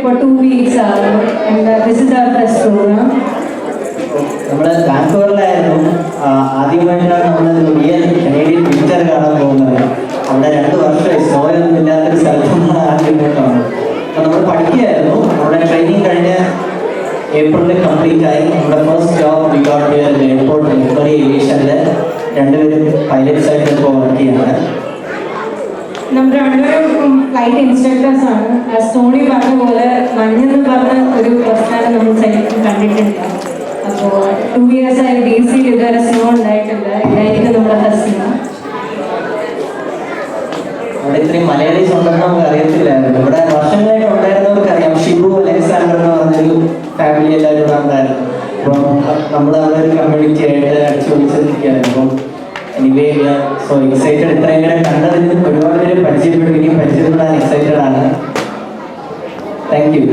for 2 weeks and this is our first program. നമ്മൾ ബാംഗ്ലൂരിലായിരുന്നു ആദ്യമായിട്ടാണ് നമ്മൾ റിയൽ കനേഡിയൻ വിന്റർ കാണാൻ പോകുന്നത്. അവിടെ 2 വർഷമായി സ്നോയൊന്നും ഇല്ലാത്തൊരു സ്ഥലത്ത് നമ്മൾ ആദ്യമായിട്ടാണ്. അപ്പോൾ നമ്മൾ പഠിക്കുകയായിരുന്നു. നമ്മുടെ ട്രെയിനിങ് കഴിഞ്ഞ് ഏപ്രിലിൽ കംപ്ലീറ്റ് ആയി. നമ്മുടെ first job we got here airport military ഏവിയേഷനിൽ 2 പേരും പൈലറ്റ്സ് ആയിട്ട് ഇപ്പോൾ വർക്ക് ചെയ്യുന്നത്. നമ്മൾ 2 പേരും ഫ്ലൈറ്റ് ഇൻസ്ട്രക്ടേഴ്സ് ആണ്. സോണി പറഞ്ഞ പോലെ മഞ്ഞെന്ന് പറഞ്ഞ ഒരു പ്രശ്നമാണ് നമ്മൾ ശരിക്കും കണ്ടിട്ടുണ്ട്. അപ്പോൾ 2 years ആയി DC ഇതുവരെ സ്നോ ഉണ്ടായിട്ടില്ല. ഇതായിരിക്കും നമ്മുടെ ഫസ്റ്റ്. അവിടെ ഇത്രയും മലയാളീസ് ഉണ്ടെന്ന് നമുക്ക് അറിയത്തില്ലായിരുന്നു. ഇവിടെ വർഷങ്ങളായിട്ട് ഉണ്ടായിരുന്നവർക്ക് അറിയാം. ഷിബു അലക്സാണ്ടർ എന്ന് പറഞ്ഞൊരു ഫാമിലി എല്ലാവരും ഇവിടെ ഉണ്ടായിരുന്നു. അപ്പം നമ്മൾ അവിടെ ഒരു കമ്മ്യൂണിറ്റി ആയിട്ട് അടിച്ചുപൊളിച്ചിരിക്കുകയായിരുന്നു. അപ്പം എനിവേ സോ എക്സൈറ്റഡ്. ഇത്രയും നേരം കണ്ടതിന് ഒരുപാട് പേര് പരിചയപ്പെട്ടു. ഇനി പരിചയപ്പെടാൻ എക്സൈറ്റഡ് ആണ്. Thank you.